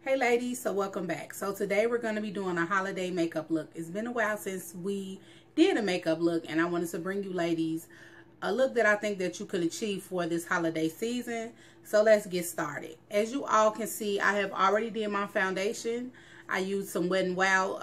Hey ladies, so welcome back. So today we're going to be doing a holiday makeup look. It's been a while since we did a makeup look, and I wanted to bring you ladies a look that I think that you could achieve for this holiday season. So let's get started. As you all can see, I have already did my foundation. I used some Wet n Wild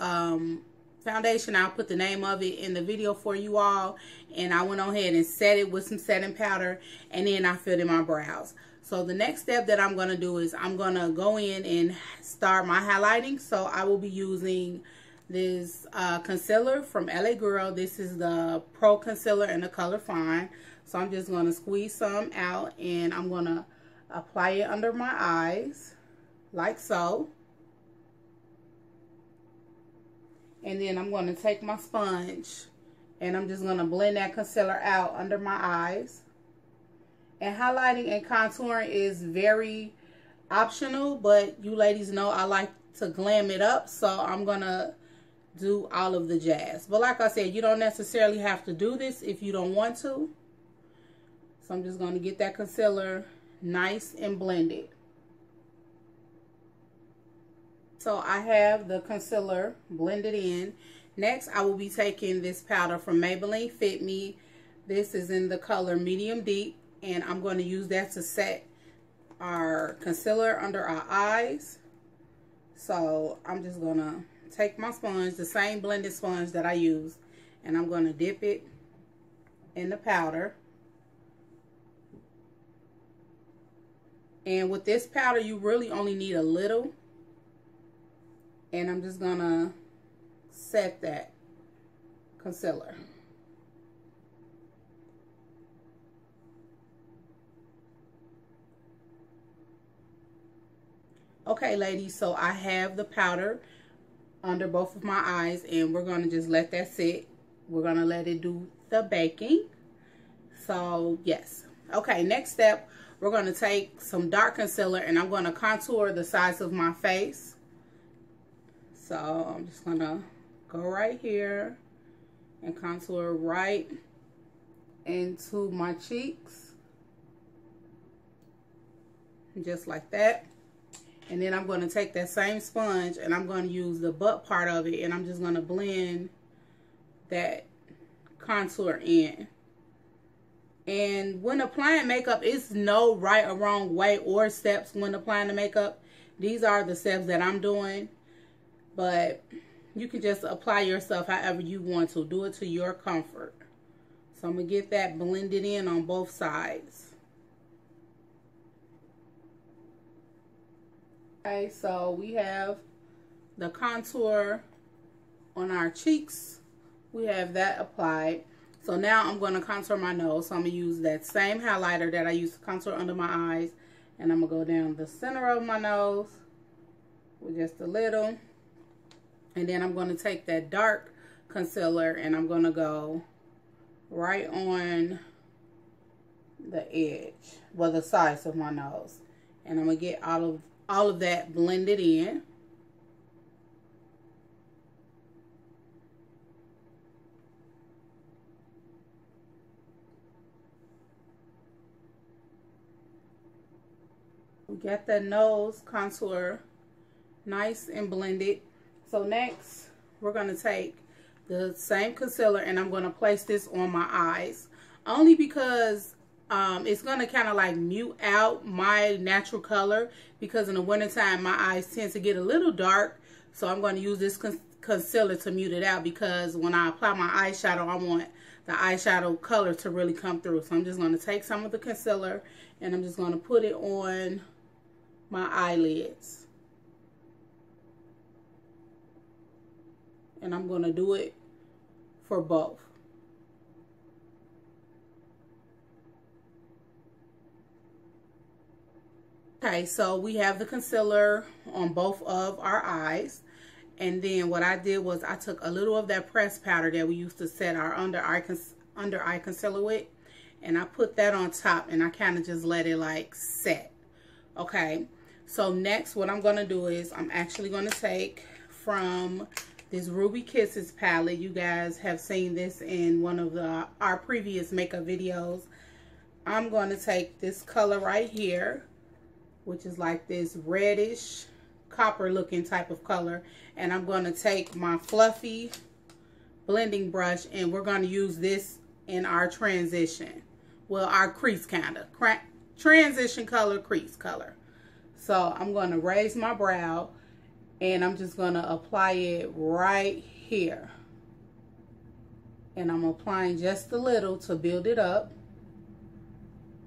foundation. I'll put the name of it in the video for you all, and I went on ahead and set it with some setting powder, and then I filled in my brows. So the next step that I'm going to do is I'm going to go in and start my highlighting. So I will be using this concealer from LA Girl. This is the Pro Concealer in the color Fine. So I'm just going to squeeze some out, and I'm going to apply it under my eyes like so. And then I'm going to take my sponge and I'm just going to blend that concealer out under my eyes. And highlighting and contouring is very optional, but you ladies know I like to glam it up, so I'm going to do all of the jazz. But like I said, you don't necessarily have to do this if you don't want to. So I'm just going to get that concealer nice and blended. So I have the concealer blended in. Next, I will be taking this powder from Maybelline Fit Me. This is in the color Medium Deep, and I'm going to use that to set our concealer under our eyes. So I'm just going to take my sponge, the same blended sponge that I use, and I'm going to dip it in the powder. And with this powder, you really only need a little. And I'm just going to set that concealer. Okay, ladies, so I have the powder under both of my eyes, and we're going to just let that sit. We're going to let it do the baking. So, yes. Okay, next step, we're going to take some dark concealer, and I'm going to contour the sides of my face. So I'm just going to go right here and contour right into my cheeks. Just like that. And then I'm going to take that same sponge and I'm going to use the butt part of it, and I'm just going to blend that contour in. And when applying makeup, it's no right or wrong way or steps when applying the makeup. These are the steps that I'm doing. But you can just apply yourself however you want to. Do it to your comfort. So I'm going to get that blended in on both sides. Okay, so we have the contour on our cheeks. We have that applied. So now I'm going to contour my nose. So I'm going to use that same highlighter that I used to contour under my eyes. And I'm going to go down the center of my nose with just a little. And then I'm going to take that dark concealer and I'm going to go right on the edge, well, the sides of my nose. And I'm going to get all of that blended in. We got that nose contour nice and blended. So next, we're going to take the same concealer and I'm going to place this on my eyes. Only because it's going to kind of like mute out my natural color, because in the wintertime my eyes tend to get a little dark. So I'm going to use this concealer to mute it out, because when I apply my eyeshadow, I want the eyeshadow color to really come through. So I'm just going to take some of the concealer and I'm just going to put it on my eyelids. And I'm going to do it for both. Okay, so we have the concealer on both of our eyes. And then what I did was I took a little of that pressed powder that we used to set our under eye concealer with. And I put that on top and I kind of just let it like set. Okay, so next what I'm going to do is I'm actually going to take from this Ruby Kisses palette. You guys have seen this in one of our previous makeup videos. I'm going to take this color right here, which is like this reddish copper looking type of color. And I'm going to take my fluffy blending brush, and we're going to use this in our transition. Well, our crease kind of. Transition color, crease color. So I'm going to raise my brow, and I'm just going to apply it right here. And I'm applying just a little to build it up.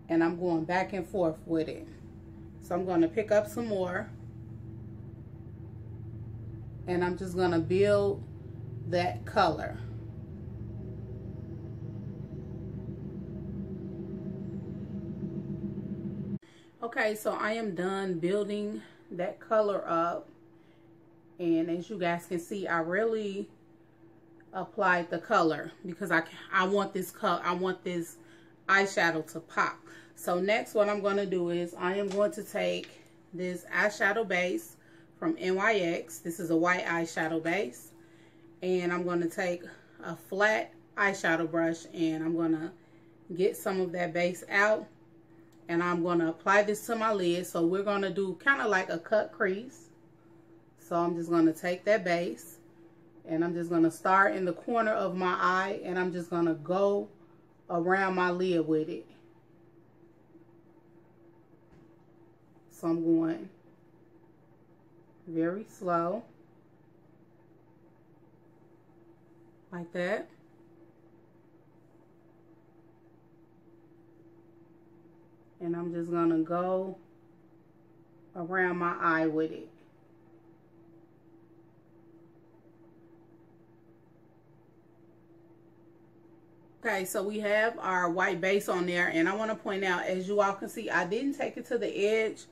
And I'm going back and forth with it. So I'm going to pick up some more. And I'm just going to build that color. Okay, so I am done building that color up. And as you guys can see, I really applied the color because I want this color, I want this eyeshadow to pop. So next what I'm going to do is I am going to take this eyeshadow base from NYX. This is a white eyeshadow base. And I'm going to take a flat eyeshadow brush, and I'm going to get some of that base out. And I'm going to apply this to my lid. So we're going to do kind of like a cut crease. So I'm just going to take that base, and I'm just going to start in the corner of my eye, and I'm just going to go around my lid with it. So I'm going very slow, like that. And I'm just going to go around my eye with it. Okay, so we have our white base on there, and I want to point out, as you all can see, I didn't take it to the edge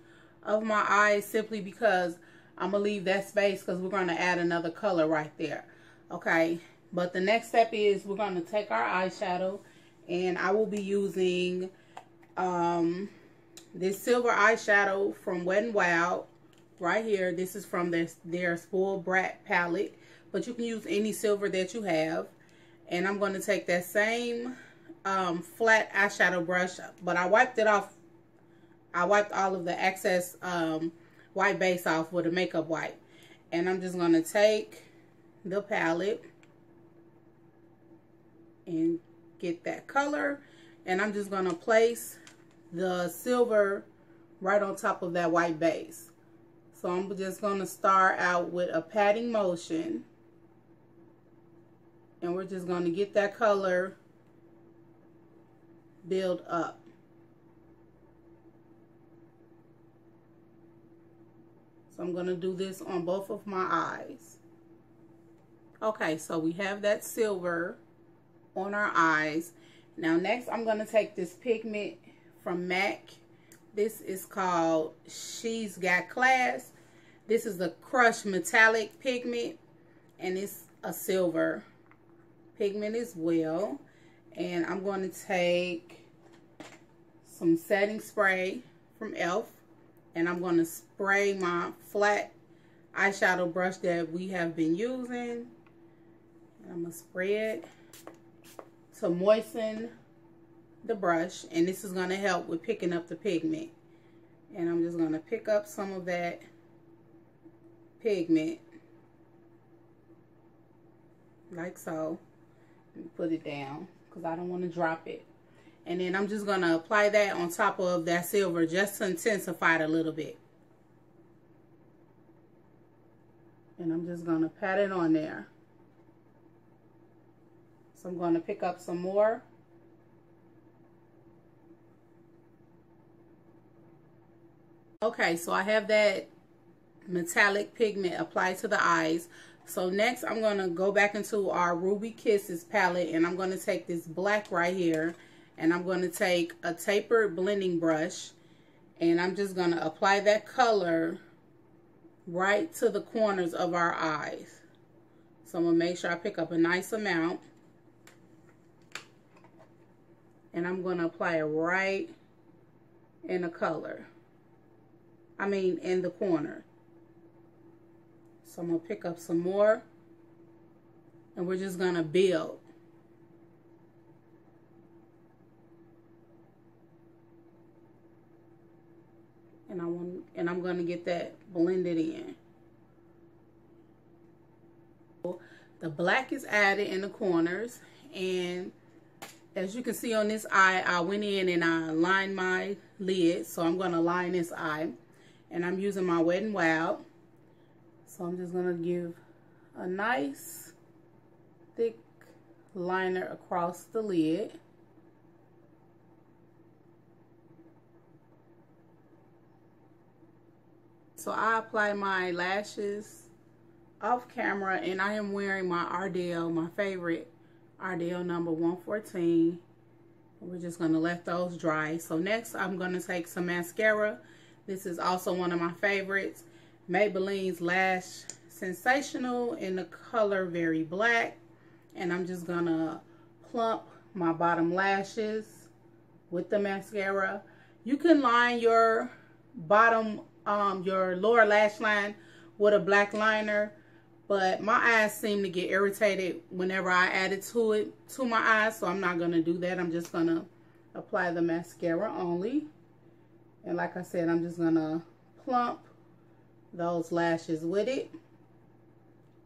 of my eye simply because I'm going to leave that space because we're going to add another color right there. Okay, but the next step is we're going to take our eyeshadow, and I will be using this silver eyeshadow from Wet n Wild right here. This is from their Spoiled Brat palette, but you can use any silver that you have. And I'm going to take that same flat eyeshadow brush, but I wiped it off. I wiped all of the excess white base off with a makeup wipe. And I'm just going to take the palette and get that color. And I'm just going to place the silver right on top of that white base. So I'm just going to start out with a patting motion. And we're just going to get that color build up. So I'm going to do this on both of my eyes. Okay, so we have that silver on our eyes. Now next I'm going to take this pigment from MAC. This is called She's Got Class. This is a crushed metallic pigment, and it's a silver pigment as well. And I'm going to take some setting spray from e.l.f. and I'm going to spray my flat eyeshadow brush that we have been using. And I'm going to spray it to moisten the brush, and this is going to help with picking up the pigment. And I'm just going to pick up some of that pigment like so. Put it down because I don't want to drop it. And then I'm just going to apply that on top of that silver just to intensify it a little bit. And I'm just going to pat it on there. So I'm going to pick up some more. Okay, so I have that metallic pigment applied to the eyes. So next I'm going to go back into our Ruby Kisses palette, and I'm going to take this black right here, and I'm going to take a tapered blending brush, and I'm just going to apply that color right to the corners of our eyes. So I'm going to make sure I pick up a nice amount, and I'm going to apply it right in the color. I mean in the corner. So I'm going to pick up some more, and we're just going to build. And I'm going to get that blended in. The black is added in the corners, and as you can see on this eye, I went in and I lined my lid. So I'm going to line this eye, and I'm using my Wet n Wild. So I'm just going to give a nice thick liner across the lid. So I apply my lashes off camera, and I am wearing my Ardell, my favorite Ardell number 114. We're just going to let those dry. So next I'm going to take some mascara. This is also one of my favorites, Maybelline's Lash Sensational in the color Very Black. And I'm just going to plump my bottom lashes with the mascara. You can line your bottom, your lower lash line with a black liner, but my eyes seem to get irritated whenever I add it to my eyes, so I'm not going to do that. I'm just going to apply the mascara only. And like I said, I'm just going to plump those lashes with it.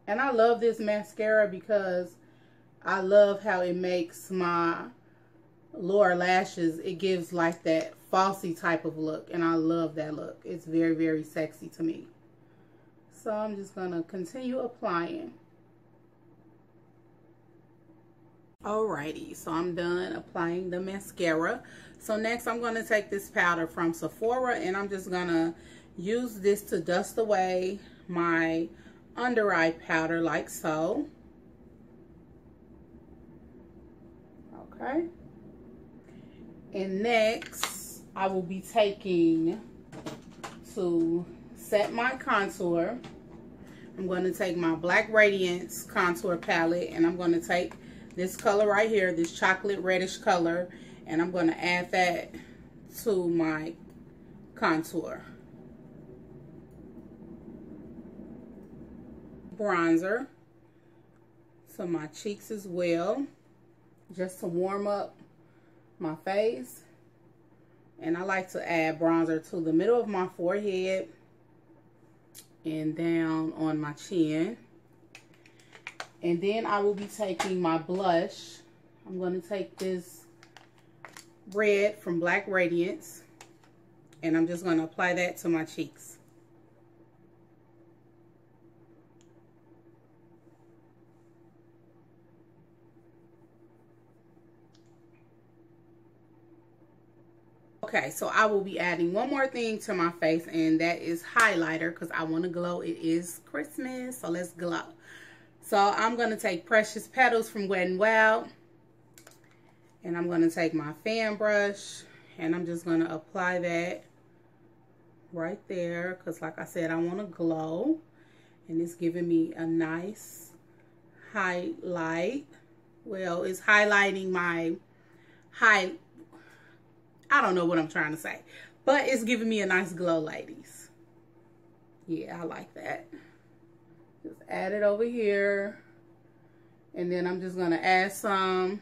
And I love this mascara because I love how it makes my lower lashes, it gives like that falsy type of look, and I love that look. It's very, very sexy to me. So I'm just going to continue applying. Alrighty, so I'm done applying the mascara. So next I'm going to take this powder from Sephora, and I'm just going to use this to dust away my under eye powder like so. Okay. And next I will be taking, to set my contour, I'm going to take my Black Radiance contour palette, and I'm going to take this color right here, this chocolate reddish color, and I'm going to add that to my contour. Bronzer to my cheeks as well, just to warm up my face. And I like to add bronzer to the middle of my forehead and down on my chin. And then I will be taking my blush. I'm going to take this red from Black Radiance, and I'm just going to apply that to my cheeks. Okay, so I will be adding one more thing to my face, and that is highlighter, because I want to glow. It is Christmas, so let's glow. So I'm going to take Precious Petals from Wet n Wild, and I'm going to take my fan brush, and I'm just going to apply that right there, because like I said, I want to glow, and it's giving me a nice highlight. Well, it's highlighting my I don't know what I'm trying to say, but it's giving me a nice glow, ladies. Yeah, I like that. Just add it over here, and then I'm just going to add some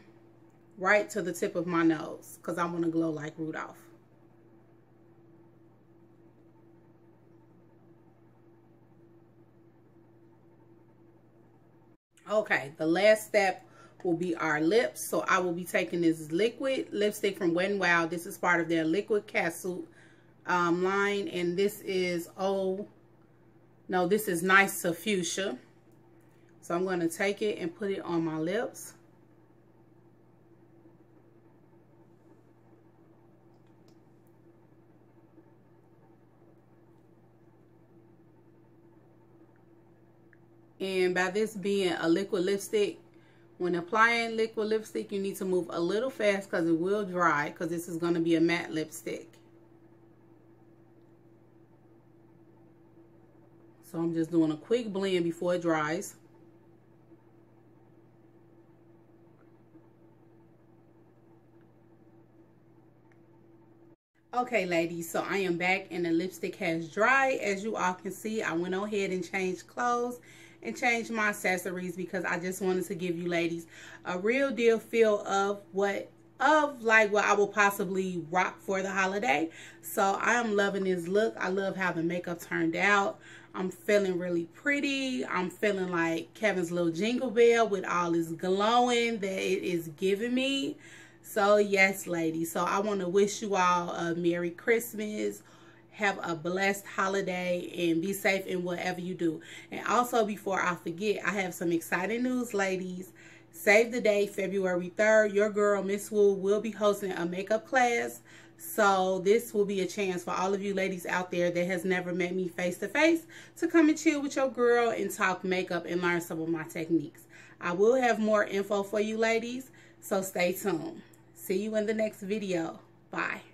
right to the tip of my nose, because I want to glow like Rudolph. Okay, the last step will be our lips. So I will be taking this liquid lipstick from Wet n Wild. This is part of their Liquid Catsuit line, and this is, this is Nice to Fuchsia. So I'm going to take it and put it on my lips. And by this being a liquid lipstick, when applying liquid lipstick, you need to move a little fast because it will dry, because this is going to be a matte lipstick. So I'm just doing a quick blend before it dries. Okay, ladies, so I am back and the lipstick has dried. As you all can see, I went ahead and changed clothes and changed my accessories because I just wanted to give you ladies a real deal feel of what I will possibly rock for the holiday. So I am loving this look. I love how the makeup turned out. I'm feeling really pretty. I'm feeling like Kevin's little jingle bell with all this glowing that it is giving me. So yes, ladies. So I want to wish you all a Merry Christmas. Have a blessed holiday and be safe in whatever you do. And also, before I forget, I have some exciting news, ladies. Save the date, February 3rd. Your girl, Miss Wu, will be hosting a makeup class. So this will be a chance for all of you ladies out there that has never met me face to face to come and chill with your girl and talk makeup and learn some of my techniques. I will have more info for you ladies, so stay tuned. See you in the next video. Bye.